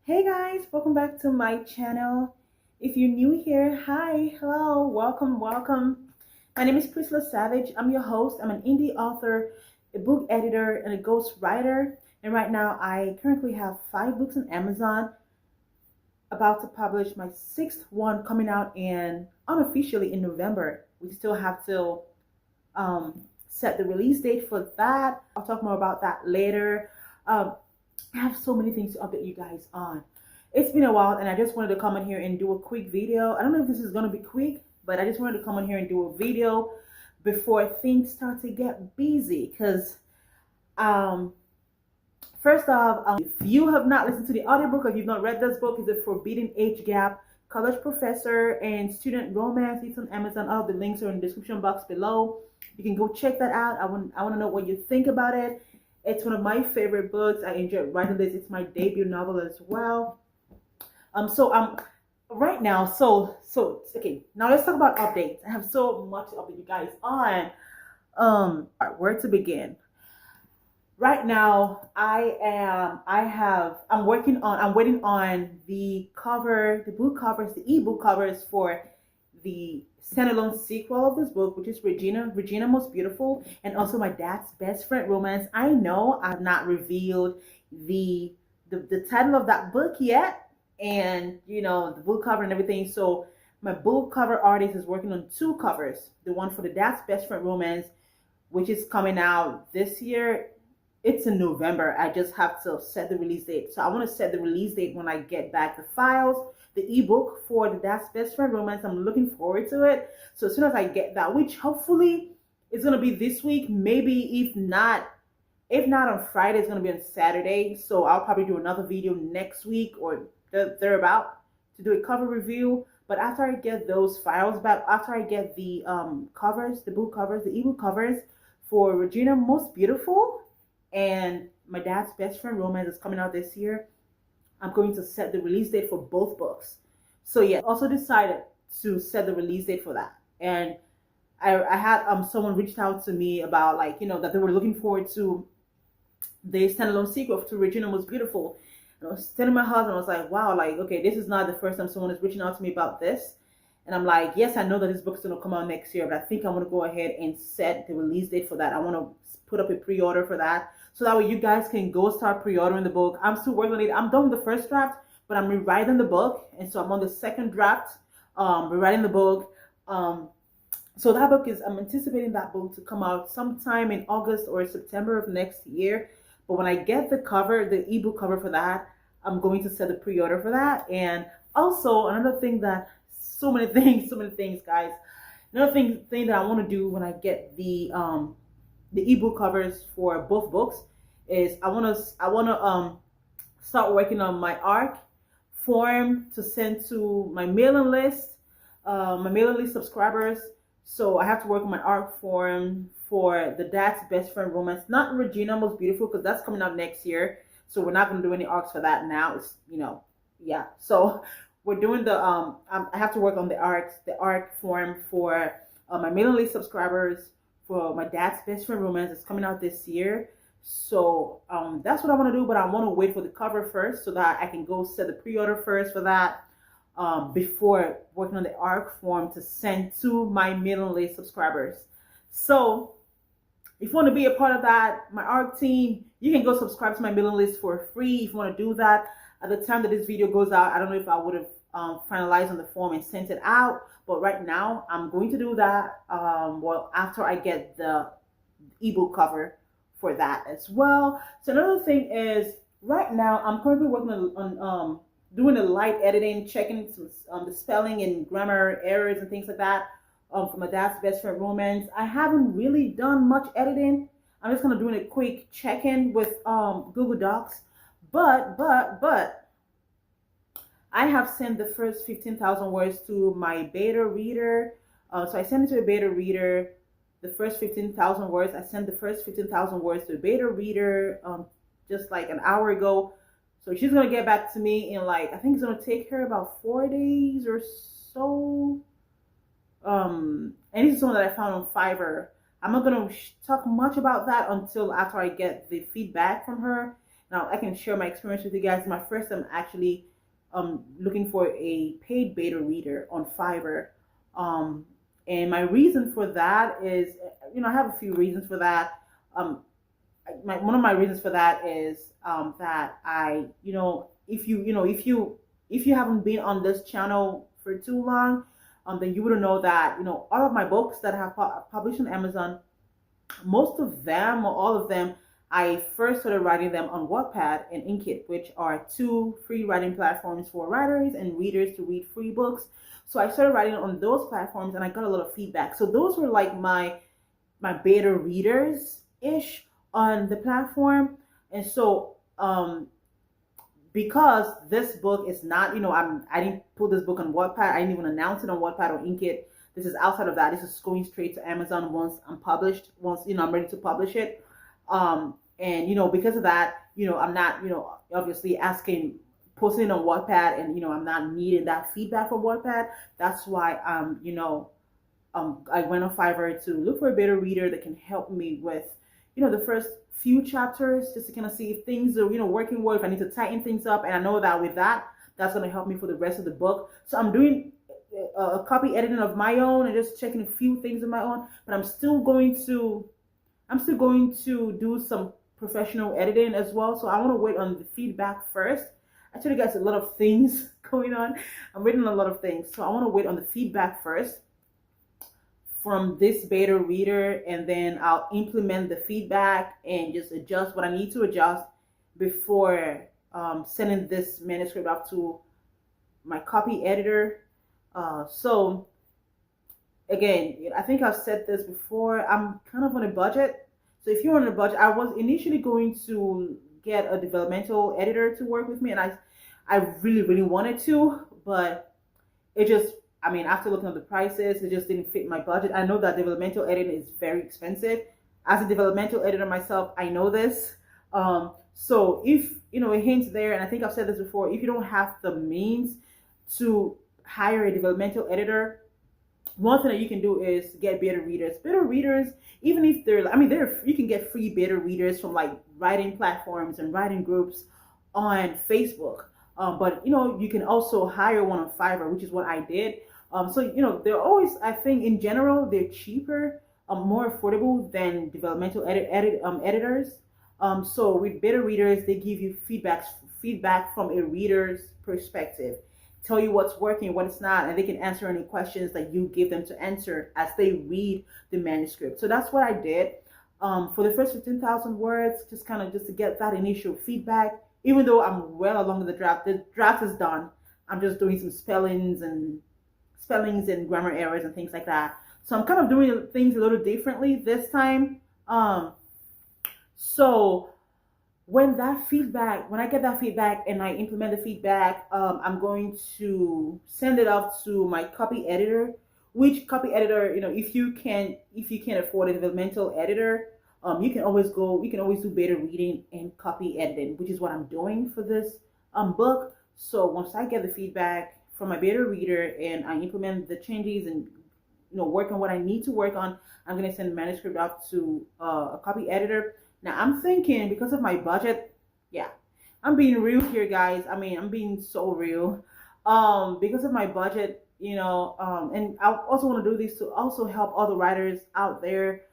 Hey guys, welcome back to my channel. If you're new here, hi, hello, welcome. My name is Priscilla Savage. I'm your host. I'm an indie author, a book editor, and a ghost writer. And right now, I currently have 5 books on Amazon, about to publish my 6th one coming out in unofficially in November. We still have to set the release date for that. I'll talk more about that later. I have so many things to update you guys on. It's been a while and I just wanted to come in here and do a quick video. I don't know if this is going to be quick, but I just wanted to come in here and do a video before things start to get busy. Because first off, if you have not listened to the audiobook or if you've not read this book, it's a Forbidden Age Gap College Professor and Student Romance. It's on Amazon. All of the links are in the description box below. You can go check that out. I want to know what you think about it. It's one of my favorite books. I enjoyed writing this. It's my debut novel as well. Right now, okay. Now let's talk about updates. I have so much to update you guys on. Where to begin? Right now, I'm waiting on the book covers, the ebook covers for the standalone sequel of this book, which is Regina Most Beautiful, and also My Dad's Best Friend Romance. I know I've not revealed the title of that book yet, and the book cover and everything. So my book cover artist is working on 2 covers. The one for the Dad's Best Friend Romance, which is coming out this year. It's in November. I just have to set the release date. So I want to set the release date when I get back the files. The ebook for the Dad's Best Friend Romance, I'm looking forward to it. So as soon as I get that, which hopefully is going to be this week, maybe if not on Friday, it's going to be on Saturday. So I'll probably do another video next week or thereabout to do a cover review. But after I get those files back, after I get the covers, the book covers, the ebook covers for Regina Most Beautiful and My Dad's Best Friend Romance is coming out this year, I'm going to set the release date for both books. So yeah, also decided to set the release date for that. And I had someone reached out to me about that they were looking forward to the standalone sequel to Regina Most Beautiful. And I was telling my husband, I was like, wow, okay, this is not the first time someone is reaching out to me about this. And I'm like, yes, I know that this book is going to come out next year, but I think I want to go ahead and set the release date for that. I want to put up a pre-order for that. So that way you guys can go start pre-ordering the book. I'm still working on it. I'm done with the first draft, but I'm rewriting the book. And so I'm on the second draft, rewriting the book. So that book I'm anticipating that book to come out sometime in August or September of next year. But when I get the cover, the ebook cover for that, I'm going to set the pre-order for that. And also another thing that, so many things, guys. Another thing that I want to do when I get the ebook covers for both books is I want to start working on my ARC form to send to my mailing list subscribers. So I have to work on my ARC form for the Dad's Best Friend Romance, not Regina Most Beautiful, because that's coming out next year. So we're not going to do any ARCs for that now. It's yeah. So we're doing the I have to work on the ARC form for my mailing list subscribers for My Dad's Best Friend Romance. It's coming out this year. So that's what I want to do, but I want to wait for the cover first so that I can go set the pre-order first for that before working on the ARC form to send to my mailing list subscribers. So if you want to be a part of that, my ARC team, you can go subscribe to my mailing list for free if you want to do that. At the time that this video goes out, I don't know if I would have finalized on the form and sent it out, but right now I'm going to do that after I get the ebook cover for that as well. So another thing is, right now I'm currently working on doing the light editing, checking some the spelling and grammar errors and things like that for My Dad's Best Friend Romance. I haven't really done much editing. I'm just gonna do a quick check-in with Google Docs, but I have sent the first 15,000 words to my beta reader. So I sent it to a beta reader, the first 15,000 words. I sent the first 15,000 words to a beta reader just like an hour ago. So she's going to get back to me in I think it's going to take her about 4 days or so. And this is something that I found on Fiverr. I'm not going to talk much about that until after I get the feedback from her. Now I can share my experience with you guys. My first time actually looking for a paid beta reader on Fiverr. Um, and my reason for that is, I have a few reasons for that. Um, one of my reasons for that is that if you haven't been on this channel for too long, then you wouldn't know that all of my books that I have published on Amazon, most of them or all of them, I first started writing them on Wattpad and Inkit, which are two free writing platforms for writers and readers to read free books. So I started writing on those platforms, and I got a lot of feedback. So those were like my beta readers ish on the platform. And so because this book is not, I didn't put this book on Wattpad. I didn't even announce it on Wattpad or Inkit. This is outside of that. This is going straight to Amazon once I'm published, once, I'm ready to publish it. And, because of that, I'm not, obviously posting it on Wattpad, and, I'm not needing that feedback from Wattpad. That's why, I went on Fiverr to look for a beta reader that can help me with, the first few chapters, just to kind of see if things are, working well, if I need to tighten things up. And I know that with that, that's going to help me for the rest of the book. So I'm doing a copy editing of my own and just checking a few things of my own, but I'm still going to do some professional editing as well. So I want to wait on the feedback first. I told you guys a lot of things going on. I'm reading a lot of things. So I want to wait on the feedback first from this beta reader, and then I'll implement the feedback and just adjust what I need to adjust before sending this manuscript off to my copy editor. So again, I think I've said this before, I'm kind of on a budget. So if you're on a budget, I was initially going to get a developmental editor to work with me, and I really, really wanted to, but it just, after looking at the prices, it just didn't fit my budget. I know that developmental editing is very expensive. As a developmental editor myself, I know this. So if, a hint there, and I think I've said this before, if you don't have the means to hire a developmental editor, one thing that you can do is get beta readers. Beta readers, even if you can get free beta readers from like writing platforms and writing groups on Facebook. But you can also hire one on Fiverr, which is what I did. So they're always, I think in general, they're cheaper, more affordable than developmental editors. So with beta readers, they give you feedback from a reader's perspective, tell you what's working, what's not, and they can answer any questions that you give them to answer as they read the manuscript. So that's what I did. For the first 15,000 words, just to get that initial feedback. Even though I'm well along the draft is done. I'm just doing some spellings and grammar errors and things like that. So I'm kind of doing things a little differently this time. So when I get that feedback and I implement the feedback, I'm going to send it off to my copy editor. Which copy editor, if you can't afford a developmental editor, you can always do beta reading and copy editing, which is what I'm doing for this book. So once I get the feedback from my beta reader and I implement the changes and work on what I need to work on, I'm going to send the manuscript off to a copy editor. Now I'm thinking, because of my budget, yeah, I'm being real here, guys. I'm being so real. Because of my budget, and I also want to do this to also help other writers out there.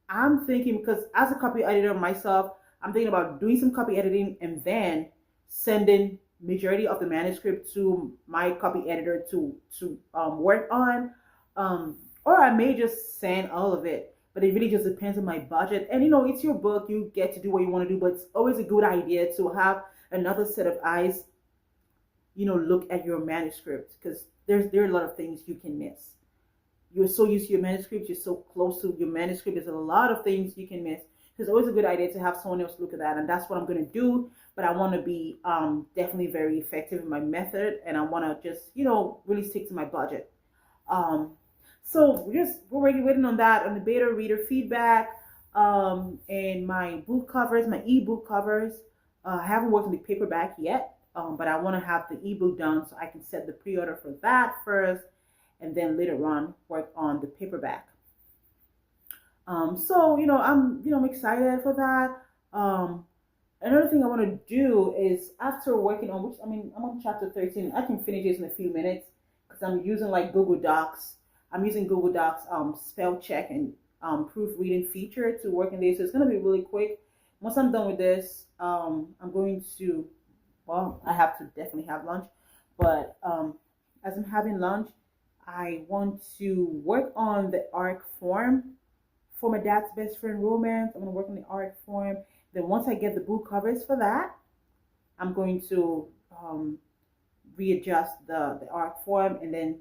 I'm thinking, because as a copy editor myself, I'm thinking about doing some copy editing and then sending majority of the manuscript to my copy editor to work on. Or I may just send all of it, but it really just depends on my budget. And it's your book, you get to do what you want to do, but it's always a good idea to have another set of eyes, look at your manuscript, because there are a lot of things you can miss. You're so used to your manuscript, you're so close to your manuscript, there's a lot of things you can miss. It's always a good idea to have someone else look at that, and that's what I'm going to do. But I want to be definitely very effective in my method, and I want to just really stick to my budget. So we're waiting on that, on the beta reader feedback, and my book covers, my ebook covers. I haven't worked on the paperback yet, but I want to have the ebook done so I can set the pre-order for that first, and then later on work on the paperback. So I'm excited for that. Another thing I want to do is after working on which, I mean, I'm on chapter 13. I can finish this in a few minutes because I'm using like Google Docs. I'm using Google Docs spell check and proofreading feature to work in this. So it's gonna be really quick. Once I'm done with this, I'm going to, well, I have to definitely have lunch, but as I'm having lunch, I want to work on the arc form for my dad's best friend romance. I'm gonna work on the arc form. Then once I get the book covers for that, I'm going to readjust the arc form and then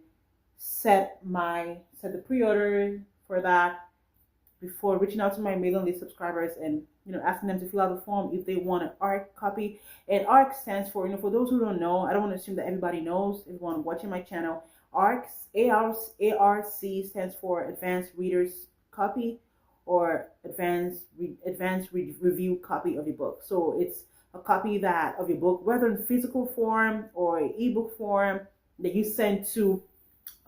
set the pre-order for that before reaching out to my mailing list subscribers and asking them to fill out the form if they want an ARC copy. And ARC stands for, for those who don't know, I don't want to assume that everybody knows. Everyone watching my channel, ARC stands for Advanced Readers Copy or Advanced Review Copy of your book. So it's a copy that of your book, whether in physical form or ebook form, that you send to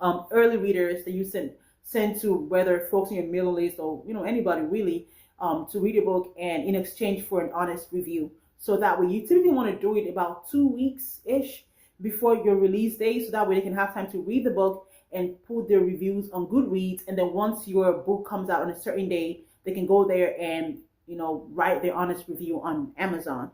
early readers, that you send to whether folks in your mailing list or anybody really, to read your book and in exchange for an honest review. So that way you typically want to do it about 2 weeks ish before your release date, so that way they can have time to read the book and put their reviews on Goodreads. And then once your book comes out on a certain day, they can go there and write their honest review on Amazon.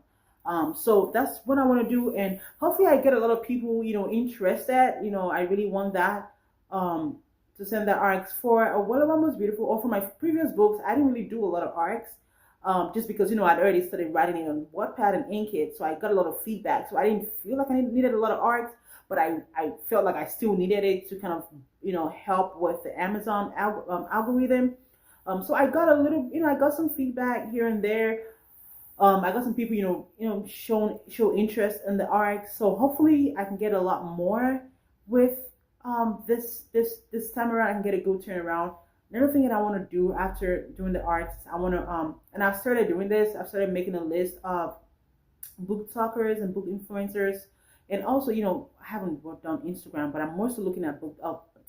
So that's what I want to do, and hopefully I get a lot of people interested. I really want that to send the arcs for a What About Most Beautiful, or for my previous books. I didn't really do a lot of arcs, just because I'd already started writing it on Wattpad and Inkit, so I got a lot of feedback. So I didn't feel like I needed a lot of arcs, but I felt like I still needed it to kind of help with the Amazon algorithm. So I got a little, I got some feedback here and there. I got some people, show interest in the arc. So hopefully I can get a lot more with this time around. I can get a good turnaround. Another thing that I want to do after doing the arcs, I want to and I've started doing this. I've started making a list of book talkers and book influencers, and also I haven't worked on Instagram, but I'm mostly looking at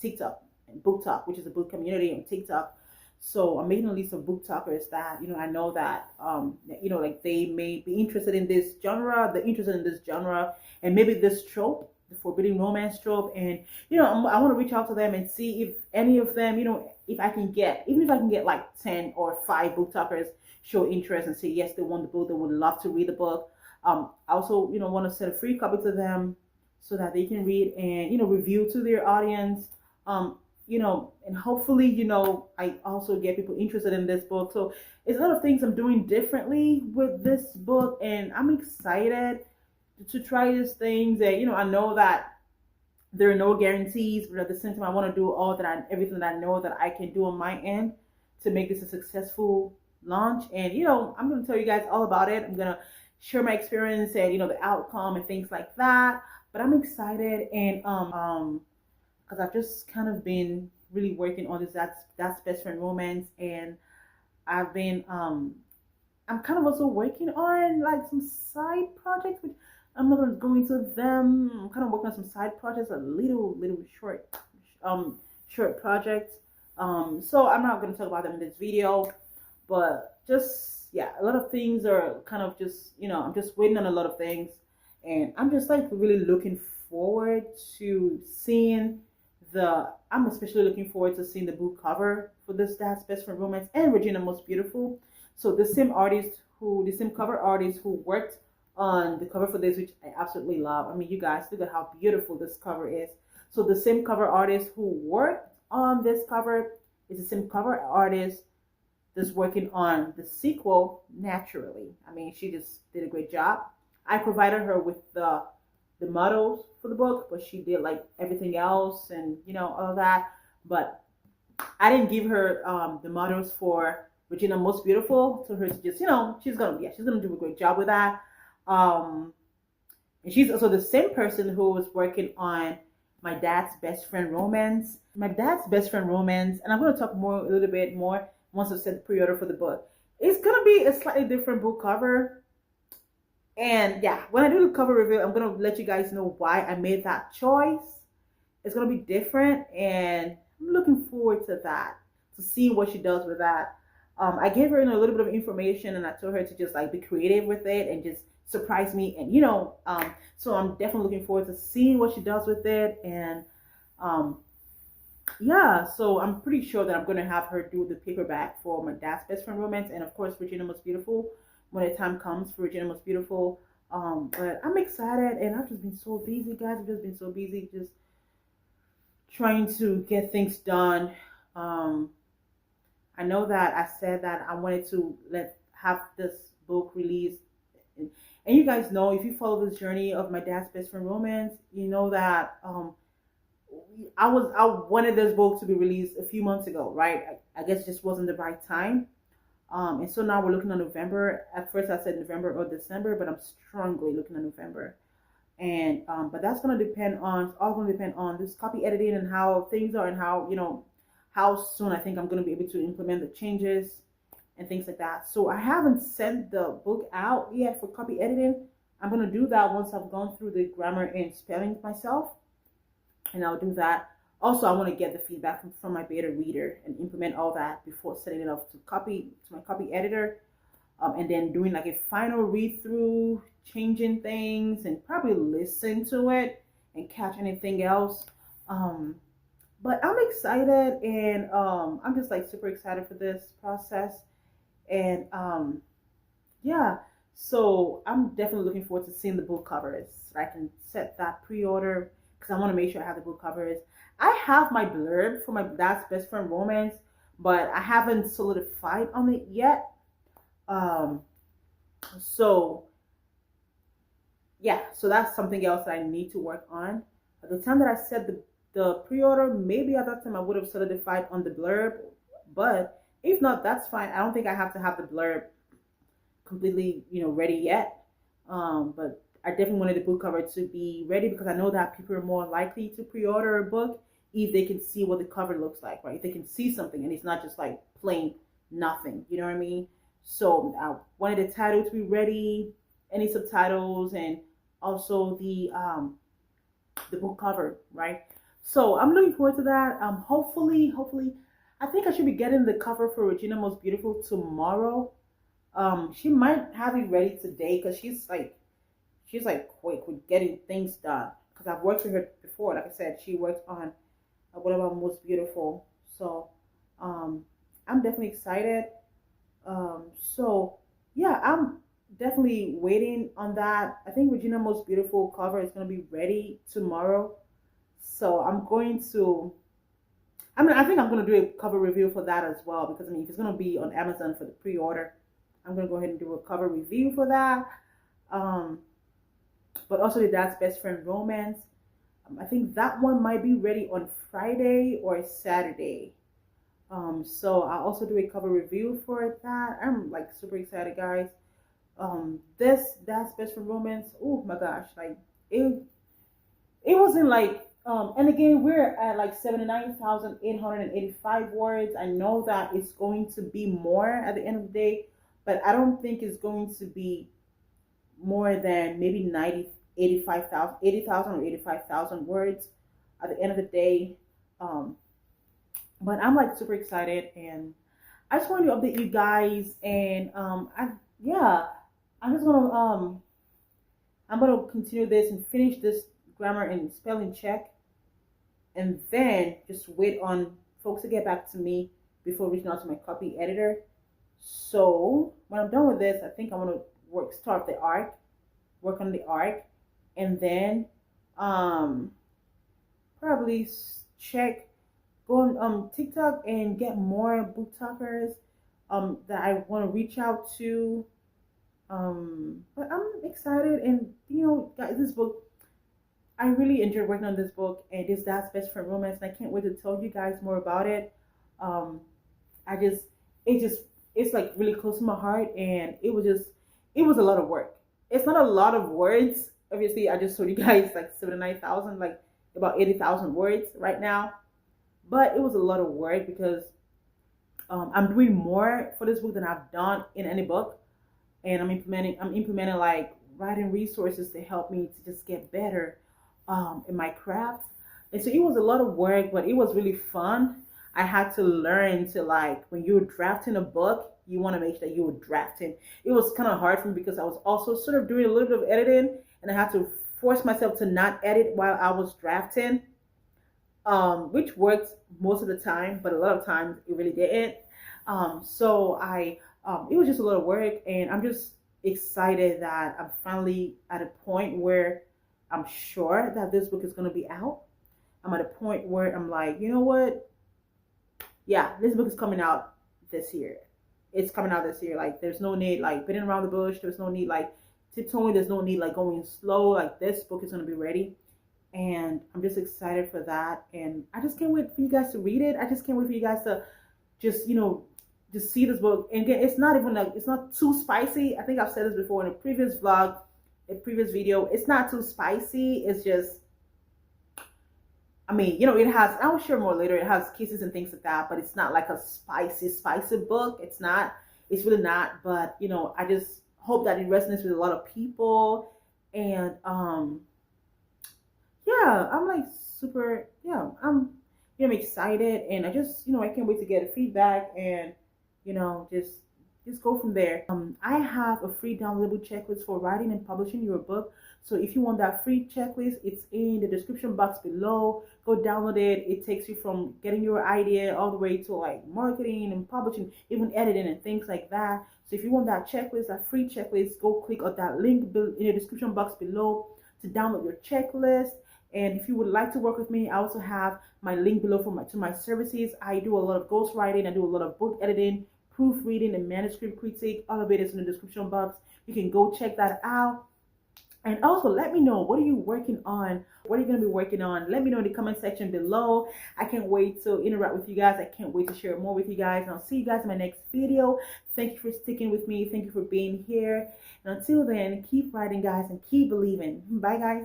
TikTok and Book Talk, which is a book community on TikTok. So I'm making a list of book talkers that I know that like they may be interested in this genre. They're interested in this genre and maybe this trope, the forbidden romance trope. And I want to reach out to them and see if any of them, if I can get, even if I can get like 10 or 5 book talkers show interest and say yes, they want the book, they would love to read the book. I also want to send a free copy to them so that they can read and review to their audience. And hopefully, I also get people interested in this book. So it's a lot of things I'm doing differently with this book, and I'm excited to try these things. And I know that there are no guarantees, but at the same time, I want to do everything that I know that I can do on my end to make this a successful launch. And I'm going to tell you guys all about it. I'm going to share my experience and the outcome and things like that. But I'm excited, and because I've just kind of been really working on this that's best friend romance, and I've been I'm kind of also working on like some side projects, which I'm not gonna go into them. I'm kind of working on some side projects, a little short projects. So I'm not gonna talk about them in this video, but just a lot of things are kind of just I'm just waiting on a lot of things, and I'm just like really looking forward to seeing I'm especially looking forward to seeing the book cover for this Dad's Best Friend Romance and Regina Most Beautiful. So the same cover artist who worked on the cover for this, which I absolutely love. I mean, you guys look at how beautiful this cover is. So the same cover artist who worked on this cover is the same cover artist that's working on the sequel, Naturally. I mean, she just did a great job. I provided her with the models for the book, but she did like everything else and all of that. But I didn't give her the models for Regina Most Beautiful to her to just she's gonna do a great job with that. And she's also the same person who was working on my dad's best friend romance. My dad's best friend romance, and I'm gonna talk a little bit more once I've said pre-order for the book. It's gonna be a slightly different book cover. And when I do the cover review, I'm going to let you guys know why I made that choice. It's going to be different, and I'm looking forward to that, to see what she does with that. I gave her a little bit of information, and I told her to just like be creative with it and just surprise me. And so I'm definitely looking forward to seeing what she does with it. And um, yeah, so I'm pretty sure that I'm gonna have her do the paperback for my dad's best friend romance, and of course Regina Most Beautiful when the time comes for Regina Most Beautiful. But I'm excited, and I've just been so busy, guys. I've just been so busy, just trying to get things done. Um, I know that I said that I wanted to let have this book released, and you guys know if you follow this journey of my dad's best friend romance, you know that I wanted this book to be released a few months ago, right? I guess it just wasn't the right time. And so now we're looking at November. At first I said November or December, but I'm strongly looking at November. And but that's gonna depend on it's all gonna depend on this copy editing and how things are and how how soon I think I'm gonna be able to implement the changes and things like that. So I haven't sent the book out yet for copy editing. I'm gonna do that once I've gone through the grammar and spelling myself, and I'll do that. Also, I want to get the feedback from my beta reader and implement all that before setting it up to my copy editor, and then doing like a final read through, changing things, and probably listen to it and catch anything else. Um, but I'm excited, and I'm just like super excited for this process, and yeah. So I'm definitely looking forward to seeing the book covers. So I can set that pre-order because I want to make sure I have the book covers. I have my blurb for my dad's best friend romance, but I haven't solidified on it yet. Um, so yeah, so that's something else that I need to work on. At the time that I said the pre-order, maybe at that time I would have solidified on the blurb, but if not, that's fine. I don't think I have to have the blurb completely, ready yet. But I definitely wanted the book cover to be ready because I know that people are more likely to pre-order a book if they can see what the cover looks like, right? If they can see something and it's not just like plain nothing, you know what I mean? So I wanted the title to be ready, any subtitles, and also the book cover, right? So I'm looking forward to that. Hopefully, I think I should be getting the cover for Regina Most Beautiful tomorrow. She might have it ready today because she's like quick with getting things done. Because I've worked with her before. Like I said, she worked on What About Most Beautiful. So I'm definitely excited. So yeah, I'm definitely waiting on that. I think Regina Most Beautiful cover is going to be ready tomorrow. So I think I'm going to do a cover review for that as well. Because if it's going to be on Amazon for the pre-order, I'm going to go ahead and do a cover review for that. But also the Dad's Best Friend Romance. I think that one might be ready on Friday or Saturday. So I'll also do a cover review for that. I'm like super excited, guys. This Dad's Best Friend Romance. Oh my gosh, like it wasn't like and again we're at like 79,885 words. I know that it's going to be more at the end of the day, but I don't think it's going to be more than maybe 80,000 or 85,000 words at the end of the day. But I'm like super excited, and I just wanted to update you guys. And yeah, I'm just gonna I'm gonna continue this and finish this grammar and spelling check, and then just wait on folks to get back to me before reaching out to my copy editor. So when I'm done with this, I think I'm gonna start the arc, work on the arc, and then probably check go on TikTok and get more book talkers that I want to reach out to. But I'm excited, and guys, this book, I really enjoyed working on this book, and this Dad's Best Friend Romance, and I can't wait to tell you guys more about it. Um, I just it's like really close to my heart, and it was a lot of work. It's not a lot of words. Obviously, I just told you guys like 79,000, like about 80,000 words right now. But it was a lot of work because I'm doing more for this book than I've done in any book, and I'm implementing like writing resources to help me to just get better in my craft. And so it was a lot of work, but it was really fun. I had to learn to, like, when you're drafting a book, you want to make sure that you're drafting. It was kind of hard for me because I was also sort of doing a little bit of editing, and I had to force myself to not edit while I was drafting, which worked most of the time, but a lot of times it really didn't. It was just a lot of work, and I'm just excited that I'm finally at a point where I'm sure that this book is going to be out. I'm at a point where I'm like, you know what? Yeah, this book is coming out this year. It's coming out this year. Like, there's no need like beating around the bush. There's no need like tiptoeing. There's no need like going slow. Like, this book is going to be ready, and I'm just excited for that. And I just can't wait for you guys to read it. I just can't wait for you guys to just, just see this book. And again, it's not even like, it's not too spicy. I think I've said this before in a previous vlog, a previous video. It's not too spicy. It's just, I mean, it has, I'll share more later. It has kisses and things like that, but it's not like a spicy book. It's not, it's really not. But, I just hope that it resonates with a lot of people. And, yeah, I'm like super, yeah, I'm excited, and I just, I can't wait to get a feedback, and, just go from there. I have a free downloadable checklist for writing and publishing your book. So if you want that free checklist, it's in the description box below. Go download it. It takes you from getting your idea all the way to like marketing and publishing, even editing and things like that. So if you want that checklist, that free checklist, go click on that link in the description box below to download your checklist. And if you would like to work with me, I also have my link below to my services. I do a lot of ghostwriting. I do a lot of book editing, proofreading, and manuscript critique. All of it is in the description box. You can go check that out. And also, let me know, what are you working on? What are you going to be working on? Let me know in the comment section below. I can't wait to interact with you guys. I can't wait to share more with you guys. And I'll see you guys in my next video. Thank you for sticking with me. Thank you for being here. And until then, keep writing, guys, and keep believing. Bye, guys.